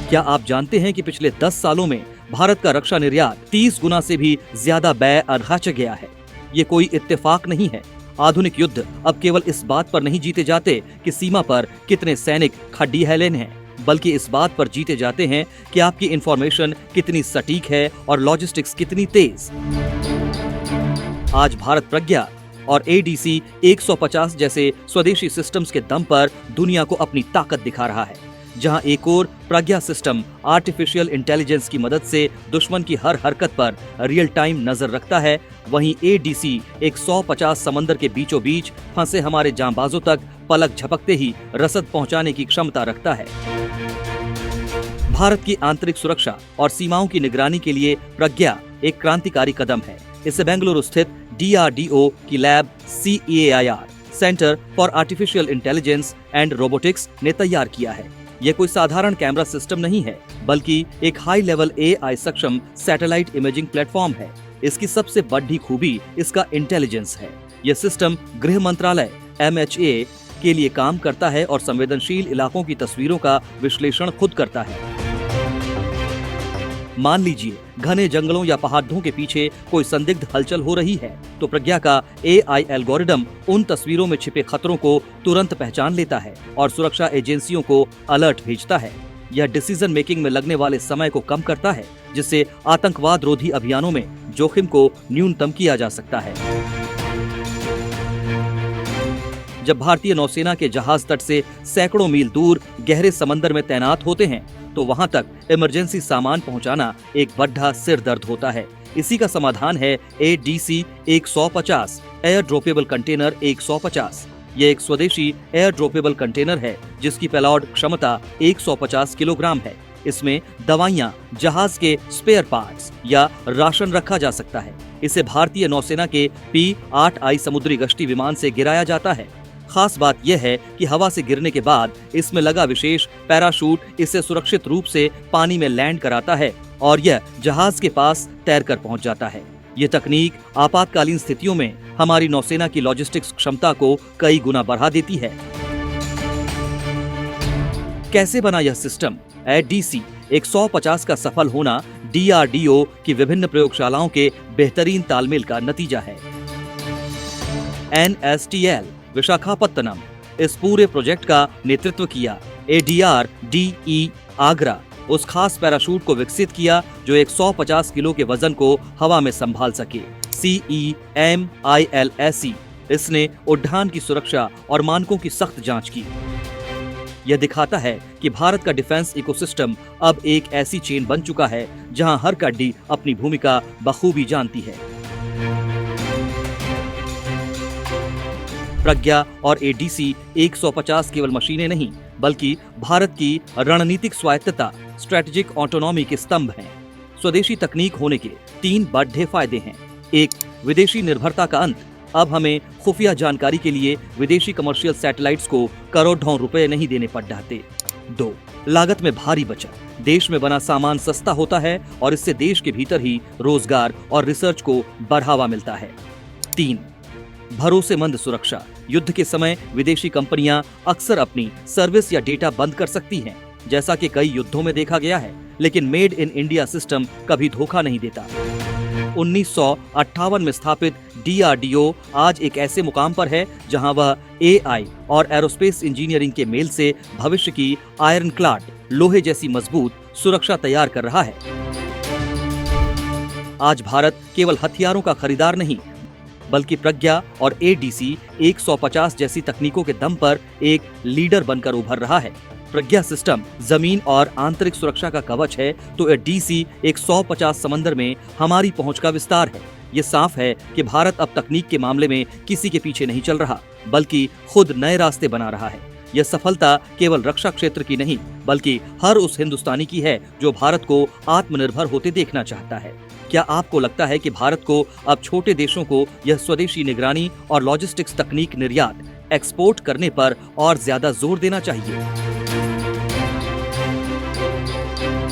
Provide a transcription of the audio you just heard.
क्या आप जानते हैं कि पिछले 10 सालों में भारत का रक्षा निर्यात 30 गुना से भी ज्यादा व्यय बढ़ गया है। ये कोई इत्तेफाक नहीं है। आधुनिक युद्ध अब केवल इस बात पर नहीं जीते जाते कि सीमा पर कितने सैनिक खड्डी हेलेन हैं, बल्कि इस बात पर जीते जाते हैं कि आपकी इंफॉर्मेशन कितनी सटीक है और लॉजिस्टिक्स कितनी तेज। आज भारत प्रज्ञा और ADC 150 जैसे स्वदेशी सिस्टम्स के दम पर दुनिया को अपनी ताकत दिखा रहा है। जहां एक और प्रज्ञा सिस्टम आर्टिफिशियल इंटेलिजेंस की मदद से दुश्मन की हर हरकत पर रियल टाइम नजर रखता है, वहीं ADC 150 समंदर के बीचों बीच फंसे हमारे जांबाजों तक पलक झपकते ही रसद पहुंचाने की क्षमता रखता है। भारत की आंतरिक सुरक्षा और सीमाओं की निगरानी के लिए प्रज्ञा एक क्रांतिकारी कदम है। इसे बेंगलुरु स्थित DRDO की lab CAIR centre for artificial intelligence and robotics ने तैयार किया है। यह कोई साधारण कैमरा सिस्टम नहीं है, बल्कि एक हाई लेवल AI सक्षम सैटेलाइट इमेजिंग प्लेटफॉर्म है। इसकी सबसे बड़ी खूबी इसका इंटेलिजेंस है। यह सिस्टम गृह मंत्रालय MHA के लिए काम करता है और संवेदनशील इलाकों की तस्वीरों का विश्लेषण खुद करता है। मान लीजिए घने जंगलों या पहाड़ों के पीछे कोई संदिग्ध हलचल हो रही है, तो प्रज्ञा का AI एल्गोरिदम उन तस्वीरों में छिपे खतरों को तुरंत पहचान लेता है और सुरक्षा एजेंसियों को अलर्ट भेजता है। यह डिसीजन मेकिंग में लगने वाले समय को कम करता है, जिससे आतंकवाद रोधी अभियानों में जोखिम को न्यूनतम किया जा सकता है। जब भारतीय नौसेना के जहाज तट से सैकड़ों मील दूर गहरे समंदर में तैनात होते हैं, तो वहां तक इमरजेंसी सामान पहुंचाना एक बड़ा सिर दर्द होता है। इसी का समाधान है ADC 150 एयर ड्रॉपेबल कंटेनर 150। यह एक स्वदेशी एयर ड्रॉपेबल कंटेनर है जिसकी पेलॉड क्षमता 150 किलोग्राम है। इसमें दवाइयां, जहाज के स्पेयर पार्ट्स या राशन रखा जा सकता है। इसे भारतीय नौसेना के P-8I समुद्री गश्ती विमान से गिराया जाता है। खास बात यह है कि हवा से गिरने के बाद इसमें लगा विशेष पैराशूट इसे सुरक्षित रूप से पानी में लैंड कराता है और यह जहाज के पास तैरकर पहुंच जाता है। ये तकनीक आपातकालीन स्थितियों में हमारी नौसेना की लॉजिस्टिक्स क्षमता को कई गुना बढ़ा देती है। कैसे बना यह सिस्टम? ADC 150 का सफल होना DRDO की विभिन्न प्रयोगशालाओं के बेहतरीन तालमेल का नतीजा है। NSTL विशाखापत्तनम इस पूरे प्रोजेक्ट का नेतृत्व किया। ADR-DE आगरा उस खास पैराशूट को विकसित किया जो 150 किलो के वजन को हवा में संभाल सके। CEMILSE इसने उड़ान की सुरक्षा और मानकों की सख्त जांच की। यह दिखाता है कि भारत का डिफेंस इकोसिस्टम अब एक ऐसी चेन बन चुका है जहां हर कड़ी अपनी भूमिका बखूबी जानती है। प्रज्ञा और ADC 150 केवल मशीनें नहीं, बल्कि भारत की रणनीतिक स्वायत्तता, स्ट्रेटेजिक ऑटोनॉमी के स्तंभ हैं। स्वदेशी तकनीक होने के 3 बड़े फायदे हैं। 1, विदेशी निर्भरता का अंत। अब हमें खुफिया जानकारी के लिए विदेशी कमर्शियल सैटेलाइट्स को करोड़ों रुपए नहीं देने पड़ जाते। 2, लागत में भारी बचत। देश में बना सामान सस्ता होता है और इससे देश के भीतर ही रोजगार और रिसर्च को बढ़ावा मिलता है। 3, भरोसेमंद सुरक्षा। युद्ध के समय विदेशी कंपनियां अक्सर अपनी सर्विस या डेटा बंद कर सकती हैं, जैसा कि कई युद्धों में देखा गया है, लेकिन मेड इन इंडिया सिस्टम कभी धोखा नहीं देता। 1958 में स्थापित DRDO आज एक ऐसे मुकाम पर है जहां वह AI और एरोस्पेस इंजीनियरिंग के मेल से भविष्य की आयरन क्लाड, लोहे जैसी मजबूत सुरक्षा तैयार कर रहा है। आज भारत केवल हथियारों का खरीदार नहीं, बल्कि प्रज्ञा और ADC 150 जैसी तकनीकों के दम पर एक लीडर बनकर उभर रहा है। प्रज्ञा सिस्टम जमीन और आंतरिक सुरक्षा का कवच है, तो ADC 150 समंदर में हमारी पहुंच का विस्तार है। ये साफ है कि भारत अब तकनीक के मामले में किसी के पीछे नहीं चल रहा, बल्कि खुद नए रास्ते बना रहा है। यह सफलता केवल रक्षा क्षेत्र की नहीं, बल्कि हर उस हिंदुस्तानी की है जो भारत को आत्मनिर्भर होते देखना चाहता है। क्या आपको लगता है कि भारत को अब छोटे देशों को यह स्वदेशी निगरानी और लॉजिस्टिक्स तकनीक निर्यात, एक्सपोर्ट करने पर और ज्यादा जोर देना चाहिए?